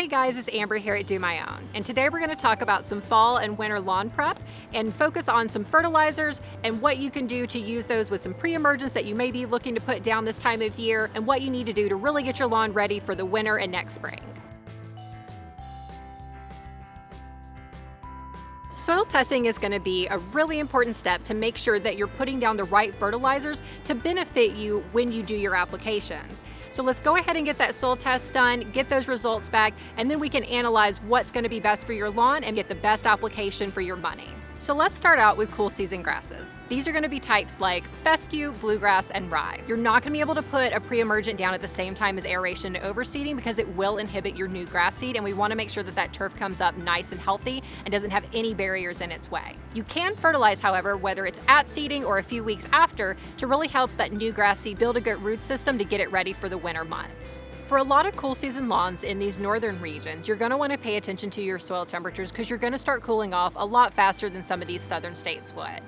Hey guys, it's Amber here at DoMyOwn, and today we're going to talk about some fall and winter lawn prep and focus on some fertilizers and what you can do to use those with some pre-emergents that you may be looking to put down this time of year and what you need to do to really get your lawn ready for the winter and next spring. Soil testing is going to be a really important step to make sure that you're putting down the right fertilizers to benefit you when you do your applications. So let's go ahead and get that soil test done, get those results back, and then we can analyze what's going to be best for your lawn and get the best application for your money. So let's start out with cool season grasses. These are going to be types like fescue, bluegrass, and rye. You're not going to be able to put a pre-emergent down at the same time as aeration and overseeding because it will inhibit your new grass seed, and we want to make sure that that turf comes up nice and healthy and doesn't have any barriers in its way. You can fertilize, however, whether it's at seeding or a few weeks after, to really help that new grass seed build a good root system to get it ready for the winter months. For a lot of cool season lawns in these northern regions, you're going to want to pay attention to your soil temperatures because you're going to start cooling off a lot faster than some of these southern states would.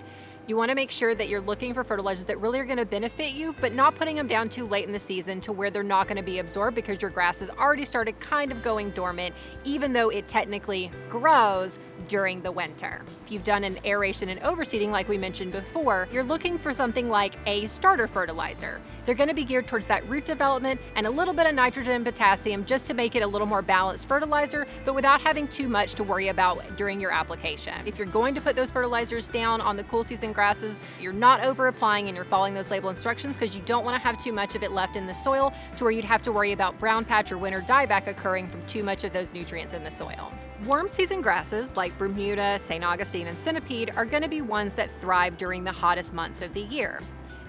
You want to make sure that you're looking for fertilizers that really are going to benefit you, but not putting them down too late in the season to where they're not going to be absorbed because your grass has already started kind of going dormant, even though it technically grows during the winter. If you've done an aeration and overseeding like we mentioned before, you're looking for something like a starter fertilizer. They're going to be geared towards that root development and a little bit of nitrogen and potassium just to make it a little more balanced fertilizer, but without having too much to worry about during your application. If you're going to put those fertilizers down on the cool season grasses, you're not over applying and you're following those label instructions because you don't want to have too much of it left in the soil to where you'd have to worry about brown patch or winter dieback occurring from too much of those nutrients in the soil. Warm season grasses like Bermuda, St. Augustine, and centipede are going to be ones that thrive during the hottest months of the year.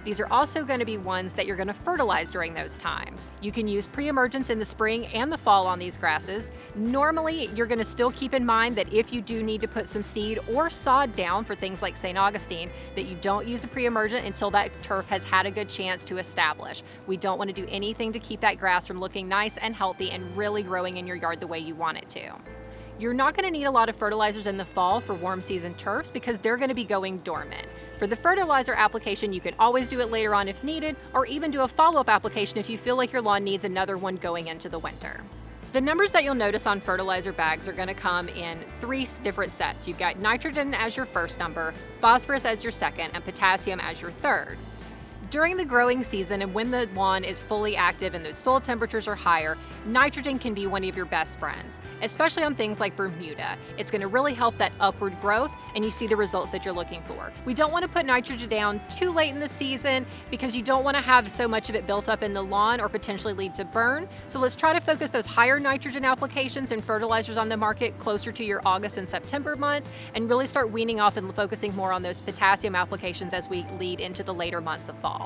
These are also going to be ones that you're going to fertilize during those times. You can use pre-emergents in the spring and the fall on these grasses. Normally, you're going to still keep in mind that if you do need to put some seed or sod down for things like St. Augustine, that you don't use a pre-emergent until that turf has had a good chance to establish. We don't want to do anything to keep that grass from looking nice and healthy and really growing in your yard the way you want it to. You're not going to need a lot of fertilizers in the fall for warm season turfs because they're going to be going dormant. For the fertilizer application, you can always do it later on if needed, or even do a follow-up application if you feel like your lawn needs another one going into the winter. The numbers that you'll notice on fertilizer bags are going to come in 3 different sets. You've got nitrogen as your first number, phosphorus as your second, and potassium as your third. During the growing season and when the lawn is fully active and the soil temperatures are higher, nitrogen can be one of your best friends, especially on things like Bermuda. It's going to really help that upward growth and you see the results that you're looking for. We don't want to put nitrogen down too late in the season because you don't want to have so much of it built up in the lawn or potentially lead to burn. So let's try to focus those higher nitrogen applications and fertilizers on the market closer to your August and September months and really start weaning off and focusing more on those potassium applications as we lead into the later months of fall.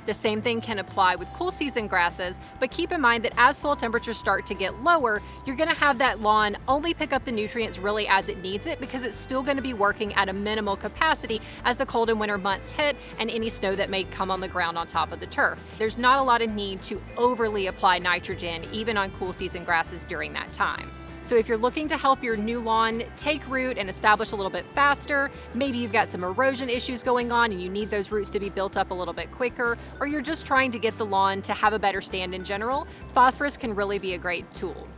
The same thing can apply with cool season grasses, but keep in mind that as soil temperatures start to get lower, you're going to have that lawn only pick up the nutrients really as it needs it because it's still going to be working at a minimal capacity as the cold and winter months hit and any snow that may come on the ground on top of the turf. There's not a lot of need to overly apply nitrogen even on cool season grasses during that time. So if you're looking to help your new lawn take root and establish a little bit faster, maybe you've got some erosion issues going on and you need those roots to be built up a little bit quicker, or you're just trying to get the lawn to have a better stand in general, phosphorus can really be a great tool.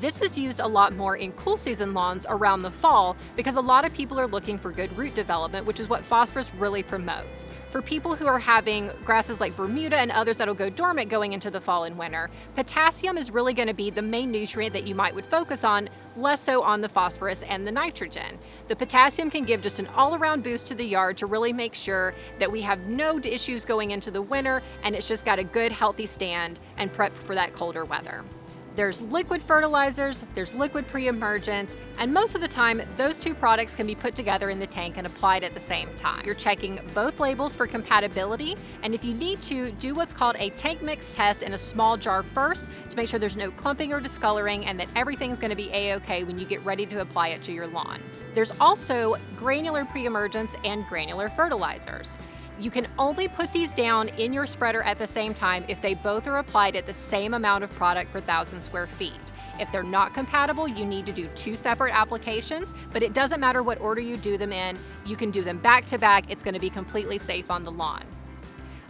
This is used a lot more in cool season lawns around the fall because a lot of people are looking for good root development, which is what phosphorus really promotes. For people who are having grasses like Bermuda and others that'll go dormant going into the fall and winter, potassium is really going to be the main nutrient that you would focus on, less so on the phosphorus and the nitrogen. The potassium can give just an all-around boost to the yard to really make sure that we have no issues going into the winter and it's just got a good healthy stand and prep for that colder weather. There's liquid fertilizers, there's liquid pre-emergents, and most of the time, those two products can be put together in the tank and applied at the same time. You're checking both labels for compatibility, and if you need to, do what's called a tank mix test in a small jar first to make sure there's no clumping or discoloring and that everything's going to be a-okay when you get ready to apply it to your lawn. There's also granular pre-emergents and granular fertilizers. You can only put these down in your spreader at the same time if they both are applied at the same amount of product per 1,000 square feet. If they're not compatible, you need to do 2 separate applications, but it doesn't matter what order you do them in. You can do them back to back. It's going to be completely safe on the lawn.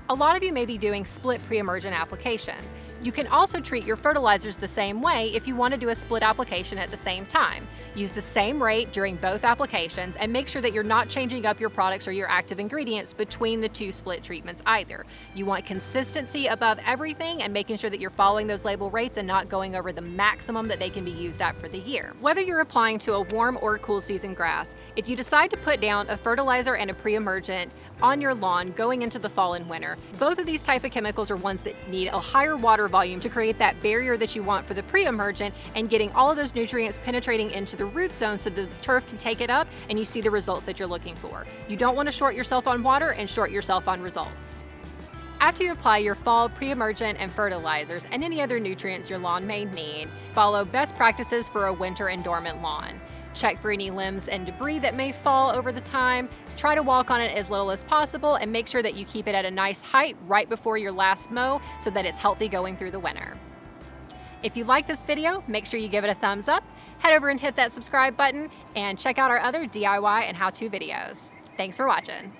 A lot of you may be doing split pre-emergent applications. You can also treat your fertilizers the same way if you want to do a split application at the same time. Use the same rate during both applications and make sure that you're not changing up your products or your active ingredients between the two split treatments either. You want consistency above everything and making sure that you're following those label rates and not going over the maximum that they can be used at for the year. Whether you're applying to a warm or cool season grass, if you decide to put down a fertilizer and a pre-emergent on your lawn going into the fall and winter, both of these type of chemicals are ones that need a higher water volume to create that barrier that you want for the pre-emergent and getting all of those nutrients penetrating into the root zone so the turf can take it up and you see the results that you're looking for. You don't want to short yourself on water and short yourself on results. After you apply your fall pre-emergent and fertilizers and any other nutrients your lawn may need, follow best practices for a winter and dormant lawn. Check for any limbs and debris that may fall over the time. Try to walk on it as little as possible and make sure that you keep it at a nice height right before your last mow so that it's healthy going through the winter. If you like this video, make sure you give it a thumbs up, head over and hit that subscribe button, and check out our other DIY and how-to videos. Thanks for watching.